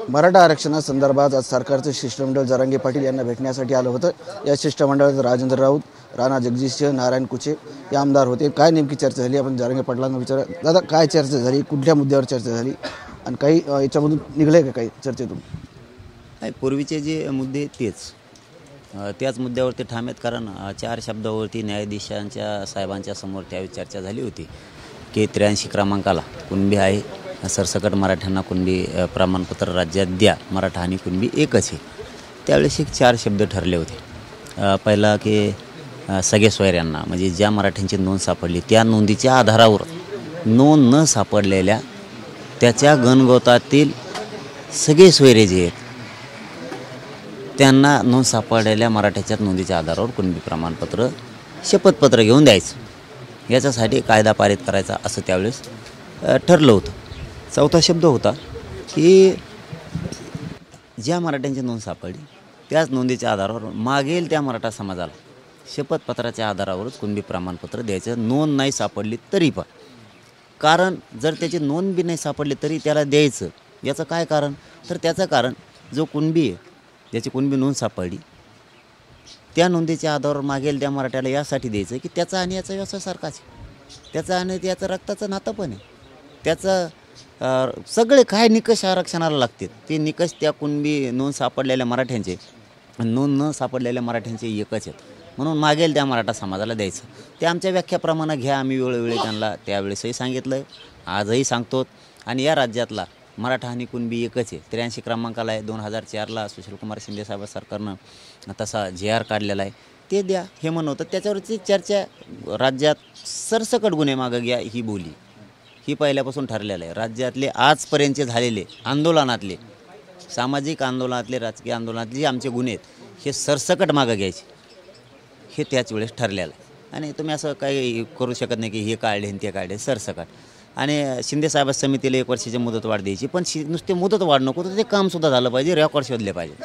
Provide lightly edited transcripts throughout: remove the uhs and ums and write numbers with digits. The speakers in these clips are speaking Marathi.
मराठा आरक्षणासंदर्भात आज सरकारचे शिष्टमंडळ जरांगे पाटील यांना भेटण्यासाठी आलं होतं। या शिष्टमंडळात राजेंद्र राऊत, राणा जगजितसिंह, नारायण कुचे हे आमदार होते। काय नेमकी चर्चा झाली आपण जरांगे पाटलांना विचारा। दादा, काय चर्चा झाली, कुठल्या मुद्द्यावर चर्चा झाली आणि काही याच्यामधून निघले का काही चर्चेतून? नाही, पूर्वीचे जे मुद्दे त्याच मुद्द्यावरती ठाम आहेत। कारण 4 शब्दावरती न्यायाधीशांच्या साहेबांच्या समोर त्यावेळी चर्चा झाली होती की 83 क्रमांकाला कुणबी आहे, सरसकट मराठ्यांना कुणबी प्रमाणपत्र राज्यात द्या, मराठा आणि कुणबी एकच आहे। त्यावेळेस 4 शब्द ठरले होते। पहिला की सगळे सोयऱ्यांना, म्हणजे ज्या मराठ्यांची नोंद सापडली त्या नोंदीच्या आधारावर नोंद न सापडलेल्या त्याच्या गणगोतातील सगळे सोयरे जे आहेत त्यांना नोंद सापडलेल्या मराठ्याच्या नोंदीच्या आधारावर कुणबी प्रमाणपत्र शपथपत्र घेऊन द्यायचं, याच्यासाठी कायदा पारित करायचा असं त्यावेळेस ठरलं होतं। चौथा शब्द होता की ज्या मराठ्यांची नोंद सापडली त्याच नोंदीच्या आधारावर मागेल त्या मराठा समाजाला शपथपत्राच्या आधारावरच कुणबी प्रमाणपत्र द्यायचं, नोंद नाही सापडली तरी पण। कारण जर त्याची नोंद बी नाही सापडली तरी त्याला द्यायचं, याचं काय कारण? तर त्याचं कारण जो कुणबी आहे, ज्याची कुणबी नोंद सापडली त्या नोंदीच्या आधारावर मागेल त्या मराठ्याला यासाठी द्यायचं की त्याचा आणि याचा व्यवसाय सारखाच आहे, त्याचं आणि त्याचं रक्ताचं नातं पण आहे, त्याचं सगळे काय निकष आरक्षणाला लागतात ते निकष त्या कुणबी नोंद सापडलेल्या मराठ्यांचे, नोंद न सापडलेल्या मराठ्यांचे एकच आहेत, म्हणून मागेल त्या मराठा समाजाला द्यायचं। ते आमच्या व्याख्याप्रमाणे घ्या, आम्ही वेळोवेळी त्यांना त्यावेळेसही सांगितलं आहे, आजही सांगतो। आणि या राज्यातला मराठा आणि कुणबी एकच आहे, 83 क्रमांकाला आहे। 2004ला सुशीलकुमार शिंदे साहेब सरकारनं तसा JR काढलेला आहे, ते द्या हे म्हणत होतं। त्याच्यावरची चर्चा राज्यात सरसकट गुन्हे मागं घ्या ही बोली, ही पहिल्यापासून ठरलेलं आहे। राज्यातले आजपर्यंतचे झालेले आंदोलनातले, सामाजिक आंदोलनातले, राजकीय आंदोलनातले जे आमचे गुन्हे आहेत हे सरसकट मागं घ्यायचे, हे त्याच वेळेस ठरलेलं आहे। आणि तुम्ही असं काही करू शकत नाही की हे काढले आणि ते काढले, सरसकट। आणि शिंदेसाहेब समितीला 1 वर्षाची मुदतवाढ द्यायची, पण नुसते मुदतवाढ नको तर ते कामसुद्धा झालं पाहिजे, रेकॉर्ड शोधले पाहिजे।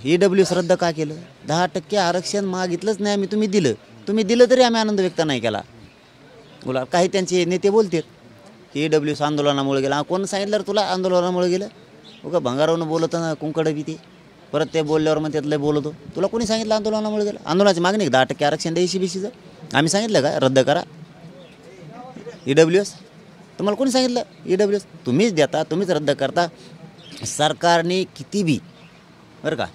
EWS रद्द का केलं? 10% आरक्षण मागितलंच नाही आम्ही, तुम्ही दिलं तरी आम्ही आनंद व्यक्त नाही केला। बोला, काही त्यांचे नेते बोलतात की EWS आंदोलनामुळे गेला। कोण सांगितलं रे तुला आंदोलनामुळे गेलं? उगा भंगारावनं बोलत ना कुंकडं बी ते, परत ते बोलल्यावर मग त्यातलं बोलतो। तुला कोणी सांगितलं आंदोलनामुळे गेलं? आंदोलनाची मागणी 10% आरक्षण द्यायची BCचं आम्ही सांगितलं का रद्द करा EWS? तुम्हाला कोणी सांगितलं EWS? तुम्हीच देता, तुम्हीच रद्द करता। सरकारने किती बी बरं का,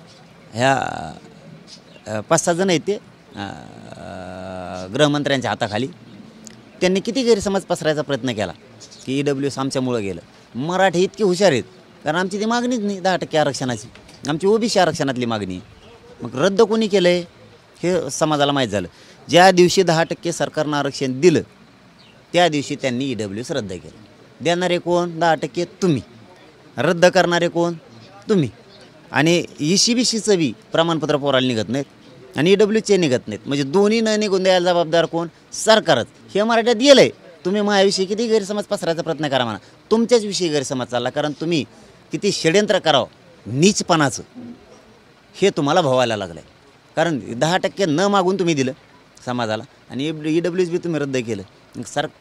ह्या 5-6 जण आहेत ते गृहमंत्र्यांच्या हाताखाली, त्यांनी किती गैरसमज पसरायचा प्रयत्न केला की EWS आमच्यामुळं गेलं। मराठी इतके हुशार आहेत, कारण आमची ती मागणीच नाही 10% आरक्षणाची, आमची OBC आरक्षणातली मागणी। मग रद्द कोणी केलं आहे हे समाजाला माहीत झालं। ज्या दिवशी 10% सरकारनं आरक्षण दिलं त्या दिवशी त्यांनी EWS रद्द केलं। देणारे कोण? 10% तुम्ही, रद्द करणारे कोण? तुम्ही। आणि ECBCचं बी प्रमाणपत्र पोराला निघत नाहीत आणि EWSचे निघत नाहीत, म्हणजे दोन्ही न निघून द्यायला जबाबदार कोण? सरकारच। हे मराठ्यात गेलं आहे। तुम्ही माझ्याविषयी किती गैरसमज पसरायचा प्रयत्न करा म्हणा, तुमच्याच विषयी गैरसमज चालला, कारण तुम्ही किती षड्यंत्र करावं नीचपणाचं हे तुम्हाला भवायला लागलं आहे। कारण 10% न मागून तुम्ही दिलं समाजाला आणि EWS बी तुम्ही रद्द केलं।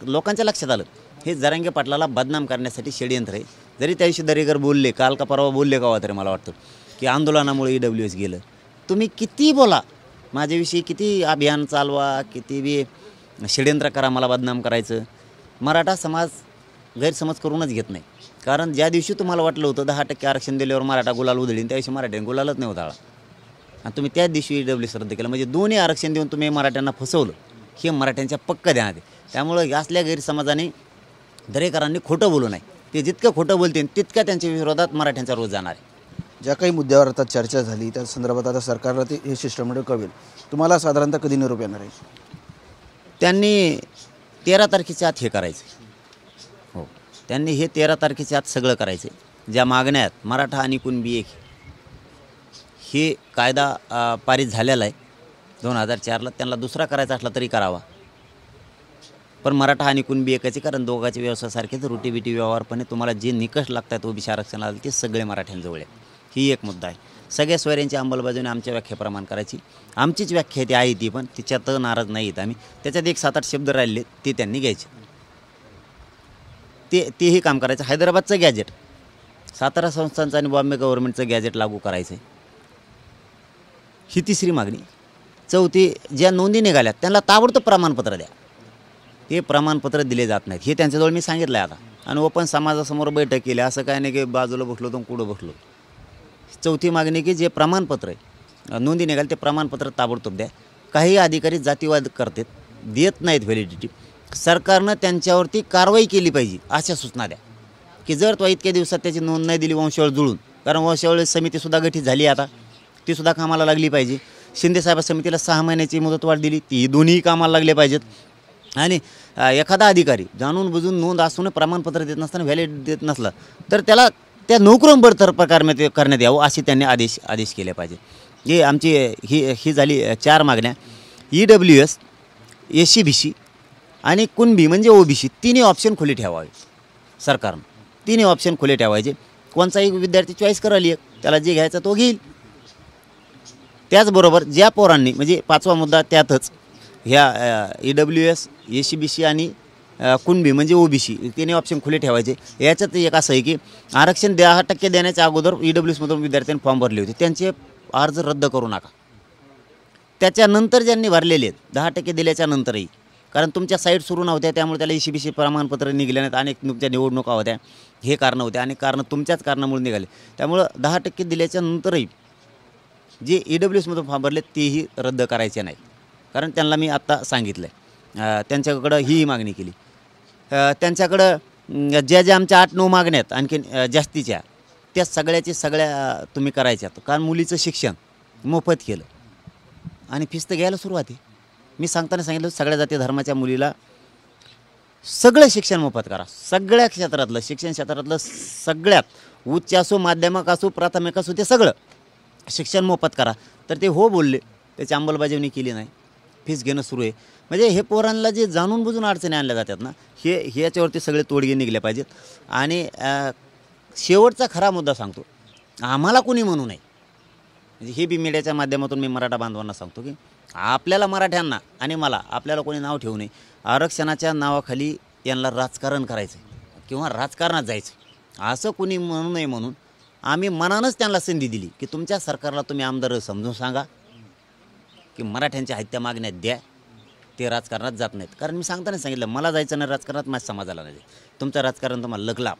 लोकांच्या लक्षात आलं हे जरांगे पाटलाला बदनाम करण्यासाठी षड्यंत्र आहे। जरी त्या दिवशी दरेकर बोलले, काल का परवा बोलले का तरी मला वाटतं की आंदोलनामुळे EWS गेलं, तुम्ही किती बोला, माझ्याविषयी किती अभियान चालवा, किती बी षड्यंत्र करा मला बदनाम करायचं, मराठा समाज गैरसमज करूनच घेत नाही। कारण ज्या दिवशी तुम्हाला वाटलं होतं 10% आरक्षण दिल्यावर मराठा गुलाल उधळीन, त्या दिवशी मराठ्याने गुलालच नाही उधळला आणि तुम्ही त्याच दिवशी EWS रद्द केलं, म्हणजे दोन्ही आरक्षण देऊन तुम्ही मराठ्यांना फसवलं, हे मराठ्यांच्या पक्क ध्यानात आहे। त्यामुळं असल्या गैरसमजाने दरेकरांनी खोटं बोलू नये, ते जितकं खोटं बोलतील तितक्या त्यांच्या विरोधात मराठ्यांचा रोज जाणार आहे। ज्या काही मुद्द्यावर आता चर्चा झाली त्या संदर्भात आता सरकारला ते हे शिष्टमंडळ कळवेल, तुम्हाला साधारणतः कधी निरोप येणार आहे? त्यांनी 13 तारखेच्या आत हे करायचं। हो, त्यांनी हे 13 तारखेच्या आत सगळं करायचं। ज्या मागण्या आहेत मराठा आणि कुणबी एक, हे कायदा पारित झालेला आहे 2004ला, त्यांना दुसरा करायचा असला तरी करावा, पण मराठा आणि कुणबी एकाचे, कारण दोघांचे व्यवसायासारखेच रोटीबिटी व्यवहारपणे तुम्हाला जे निकष लागतात OBC आरक्षणाला ते सगळे मराठ्यांजवळ आहे। ही एक मुद्दा आहे। सगळ्या सोयऱ्यांची अंमलबजावणी आमच्या व्याख्येप्रमाणे करायची, आमचीच व्याख्या ती आहे ती, पण तिच्यात नाराज नाही आहेत आम्ही। त्याच्यात एक 7-8 शब्द राहिले ते त्यांनी घ्यायचे, तेही काम करायचं। हैदराबादचं गॅजेट सातारा संस्थांचं आणि बॉम्बे गव्हर्नमेंटचं गॅजेट लागू करायचं आहे, ही तिसरी मागणी. चौथी, ज्या नोंदी निघाल्यात त्यांना ताबडतोब प्रमाणपत्र द्या. ते प्रमाणपत्र दिले जात नाहीत, हे त्यांच्याजवळ मी सांगितलं आहे आता. आणि ओपन समाजासमोर बैठक केली, असं काय नाही की बाजूला बसलो तर कुठं बसलो. चौथी मागणी की जे प्रमाणपत्र आहे, नोंदी निघाले ते प्रमाणपत्र ताबडतोब द्या. काही अधिकारी जातीवाद करतात, देत नाहीत व्हॅलिडिटी. सरकारनं त्यांच्यावरती कारवाई केली पाहिजे अशा सूचना द्या, की जर तो इतक्या दिवसात त्याची नोंद नाही दिली वंशावळ जुळून, कारण वंशावळ समितीसुद्धा गठीत झाली आता, तीसुद्धा कामाला लागली पाहिजे. शिंदेसाहेब समितीला 6 महिन्याची मुदतवाढ दिली, ती दोन्ही कामाला लागले पाहिजेत. आणि एखादा अधिकारी जाणून बुजून नोंद असून प्रमाणपत्र देत नसताना व्हॅलिड देत नसला तर त्याला त्या नोकरून बडतर्फ करण्यात यावं असे त्यांनी आदेश केले पाहिजे. हे आमची ही झाली 4 मागण्या. EWS, SC-BC आणि कुणबी म्हणजे OBC तिन्ही ऑप्शन खुले ठेवावे सरकारनं. तिन्ही ऑप्शन खुले ठेवायचे. कोणताही विद्यार्थी चॉईस करायला त्याला जे घ्यायचं तो घेईल. त्याचबरोबर ज्या पोरांनी म्हणजे 5वा मुद्दा त्यातच ह्या EWS, SC-BC आणि कुणबी म्हणजे OBC तिन्ही ऑप्शन खुले ठेवायचे. याच्यात एक असं आहे की आरक्षण 10% देण्याच्या अगोदर EWSमधून विद्यार्थ्यांनी फॉर्म भरले होते, त्यांचे अर्ज रद्द करू नका. त्याच्यानंतर ज्यांनी भरलेले आहेत 10% दिल्याच्या नंतरही, कारण तुमच्या साईट सुरू नव्हत्या त्यामुळे त्याला SC-BC प्रमाणपत्र निघले नाहीत, अनेक तुमच्या निवडणुका होत्या, हे कारणं होते आणि कारणं तुमच्याच कारणामुळे निघाले. त्यामुळं 10% दिल्याच्या नंतरही जे EWSमधून फॉर्म भरले तेही रद्द करायचे नाही, कारण त्यांना मी आत्ता सांगितलं आहे. त्यांच्याकडं ही मागणी केली. त्यांच्याकडं ज्या आमच्या 8-9 मागण्या आहेत आणखीन जास्तीच्या, त्या सगळ्या तुम्ही करायच्यात. कारण मुलीचं शिक्षण मोफत केलं आणि फीस तर घ्यायला सुरुवात आहे. मी सांगताना सांगितलं सगळ्या जाती धर्माच्या मुलीला सगळं शिक्षण मोफत करा. सगळ्या क्षेत्रातलं शिक्षण क्षेत्रातलं सगळ्यात उच्च असो, माध्यमिक असो, प्राथमिक असो, ते सगळं शिक्षण मोफत करा. तर ते हो बोलले, त्याची अंमलबजावणी केली नाही, फीस घेणं सुरू आहे. म्हणजे हे पोरांना जे जाणून बुजून अडचणी आणल्या जातात ना, ह्याच्यावरती सगळे तोडगे निघले पाहिजेत. आणि शेवटचा खरा मुद्दा सांगतो, आम्हाला कोणी म्हणू नये. म्हणजे हे बी मीडियाच्या माध्यमातून मी मराठा बांधवांना सांगतो की आपल्याला मराठ्यांना आणि मला आपल्याला कोणी नाव ठेवू नये. आरक्षणाच्या नावाखाली यांना राजकारण करायचं किंवा राजकारणात जायचं असं कोणी म्हणू नये, म्हणून आम्ही मनानंच त्यांना संधी दिली की तुमच्या सरकारला तुम्ही आमदार समजून सांगा की मराठ्यांच्या हत्या मागण्यात द्या, ते राजकारणात जात नाहीत. कारण मी सांगताना सांगितलं मला जायचं नाही राजकारणात, माझ्या समाजाला नाही. तुमचं राजकारण तुम्हाला लगला,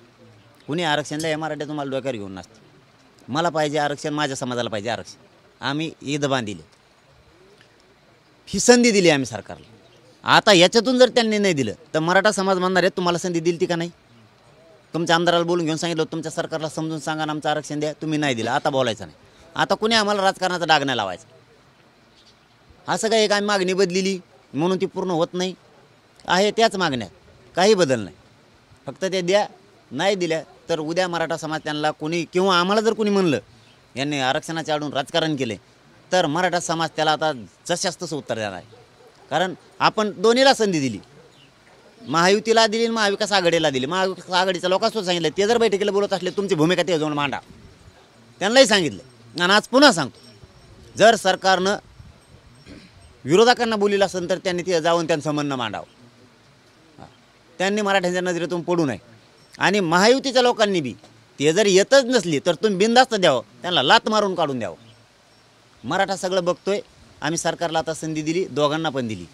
कुणी आरक्षणला हे मराठ्या तुम्हाला डोक्यावर घेऊन नसतं. मला पाहिजे आरक्षण, माझ्या समाजाला पाहिजे आरक्षण. आम्ही ईद बांधिले, ही संधी दिली आम्ही सरकारला. आता याच्यातून जर त्यांनी नाही दिलं तर मराठा समाज म्हणणार आहे तुम्हाला संधी दिली ती का नाही. तुमच्या आमदाराला बोलून घेऊन सांगितलं तुमच्या सरकारला समजून सांगा आणि आमचं आरक्षण द्या, तुम्ही नाही दिलं. आता बोलायचं नाही, आता कुणी आम्हाला राजकारणाचा डाग नाही लावायचा. असं काय एक आम्ही मागणी बदलेली म्हणून ती पूर्ण होत नाही आहे. त्याच मागण्यात काही बदल नाही, फक्त ते द्या. नाही दिल्या तर उद्या मराठा समाज त्यांना कोणी किंवा आम्हाला जर कोणी म्हणलं यांनी आरक्षणाच्या आडून राजकारण केले तर मराठा समाज त्याला आता जशास तसं उत्तर देणार आहे. कारण आपण दोन्हीला संधी दिली, महायुतीला दिली आणि महाविकास आघाडीला दिली. महाविकास आघाडीच्या लोकांसुद्धा सांगितलं ते जर बैठकीला बोलत असले तुमची भूमिका ते जाऊन मांडा, त्यांनाही सांगितलं. आणि आज पुन्हा सांगतो, जर सरकारनं विरोधकांना बोलिलं असेल तर त्यांनी तिथे जाऊन त्यांचं म्हणणं मांडावं. त्यांनी मराठ्यांच्या नजरेतून पडू नये. आणि महायुतीच्या लोकांनी बी ते जर येतच नसली तर तुम्ही बिनधास्त द्यावं, त्यांना लात मारून काढून द्यावं. मराठा सगळं बघतोय, आम्ही सरकारला आता संधी दिली, दोघांना पण दिली.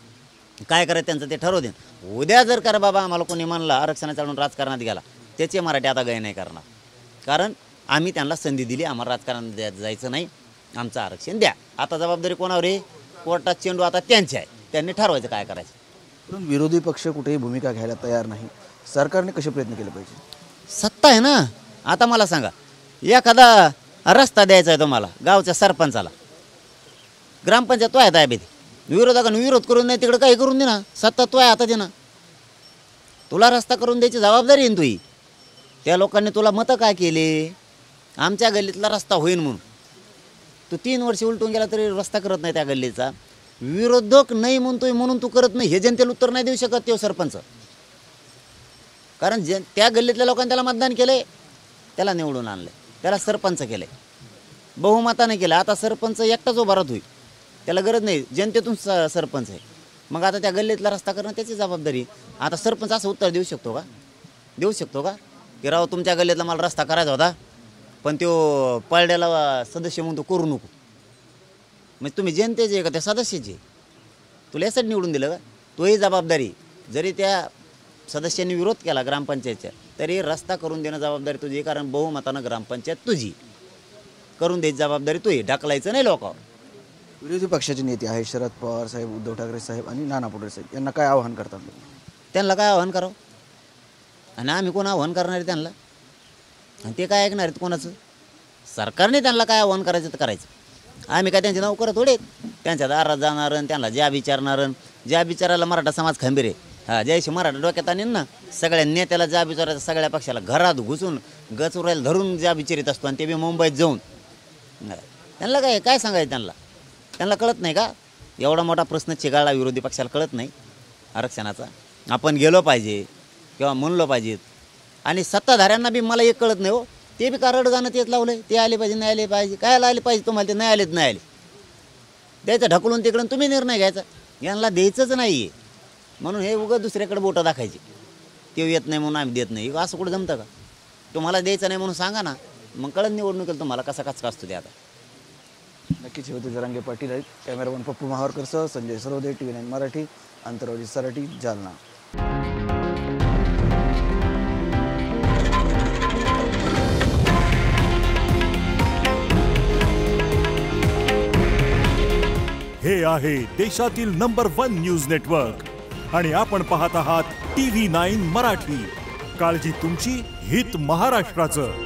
काय करायचं त्यांचं ते ठरवू दे. उद्या जर का बाबा आम्हाला कोणी म्हणलं आरक्षणाच्या आडून राजकारणात गेला, त्याचे मराठी आता गय नाही करणार. कारण आम्ही त्यांना संधी दिली, आम्हाला राजकारणात जायचं नाही, आमचं आरक्षण द्या. आता जबाबदारी कोणावर आहे? कोर्टात चेंडू आता त्यांचे आहे, त्यांनी ठरवायचं काय करायचं. पण विरोधी पक्ष कुठेही भूमिका घ्यायला तयार नाही. सरकारने कसे प्रयत्न केले पाहिजे? सत्ता आहे ना. आता मला सांगा, एखादा रस्ता द्यायचा आहे तुम्हाला गावच्या सरपंचाला, ग्रामपंचायत तो आहे ताब्यात, विरोधकांनी विरोध करून नाही तिकडे काही करून दे ना, सत्ता तो आहे आता दे ना. तुला रस्ता करून द्यायची जबाबदारी आहे तुही. त्या लोकांनी तुला मतं काय केले? आमच्या गल्लीतला रस्ता होईन म्हणून तू 3 वर्ष उलटून गेला तरी रस्ता करत नाही त्या गल्लीचा. विरोधक नाही म्हणतोय म्हणून तू करत नाही, हे जनतेला उत्तर नाही देऊ शकत तो सरपंच. कारण त्या गल्लीतल्या लोकांनी त्याला मतदान केलंय, त्याला निवडून आणलंय, त्याला सरपंच केलंय, बहुमताने केलं. आता सरपंच एकटाच उभा राहतोय, त्याला गरज नाही, जनतेतून सरपंच आहे. मग आता त्या गल्लीतला रस्ता करणं त्याची जबाबदारी. आता सरपंच असं उत्तर देऊ शकतो का? देऊ शकतो का की राव तुमच्या गल्लीतला मला रस्ता करायचा होता, पण तो पळड्याला सदस्य म्हणून तो करू नको. म्हणजे तुम्ही जनतेचे का त्या सदस्याचे? तुला यासाठी निवडून दिलं का? तोही जबाबदारी. जरी त्या सदस्यांनी विरोध केला ग्रामपंचायतच्या तरी रस्ता करून देणं जबाबदारी तुझी, कारण बहुमतानं ग्रामपंचायत तुझी करून द्यायची जबाबदारी तुझी, ढकलायचं नाही लोकांवर. विरोधी पक्षाचे नेते आहेत शरद पवार साहेब, उद्धव ठाकरे साहेब आणि नाना पटोले साहेब यांना काय आवाहन करतात? त्यांना काय आव्हान करावं? आणि आम्ही कोण आव्हान करणार आहे त्यांना? आणि ते काय ऐकणार आहेत कोणाचं? सरकारने त्यांना काय आव्हान करायचं तर करायचं. आम्ही काय त्यांचे नाव करत थोडे. त्यांच्या दारात जाणार आणि त्यांना ज्या विचारणार, ज्या विचारायला मराठा समाज खंबीर आहे. जयशी मराठा डोक्यात आणीन ना, सगळ्या नेत्याला ज्या विचारायचं, सगळ्या पक्षाला घरात घुसून गचुरायला धरून ज्या विचारित असतो आणि ते बी मुंबईत जाऊन. त्यांना काय सांगायचं? त्यांना कळत नाही का? एवढा मोठा प्रश्न चिघाळला विरोधी पक्षाला कळत नाही आरक्षणाचा. आपण गेलो पाहिजे किंवा म्हणलो पाहिजेत. आणि सत्ताधाऱ्यांना बी मला एक कळत नाही हो, ते बी कारड गाणं तेच लावलंय. ते आले पाहिजे, नाही आले पाहिजे. काय आले पाहिजे तुम्हाला? ते नाही आलेच नाही आले द्यायचं ढकलून तिकडून. तुम्ही निर्णय घ्यायचा, यांना द्यायचंच नाही आहे म्हणून हे उगाच दुसऱ्याकडे बोटं दाखायचे. ते येत नाही म्हणून आम्ही देत नाही. असं कुठं जमतं का? तुम्हाला द्यायचं नाही म्हणून सांगा ना, मग कळत निवडणुकीला तुम्हाला कसा कचका असतो ते. आता नक्कीच हे होते जरांगे पाटील आहेत. कॅमेरामन पप्पू महावरकरसह संजय सरोदे, TV9 मराठी, अंतरावली सराटी, जालना. हे आहे देशातील नंबर 1 न्यूज नेटवर्क आणि आपण पाहत आहात TV9 मराठी. काळजी तुमची, हित महाराष्ट्राचं.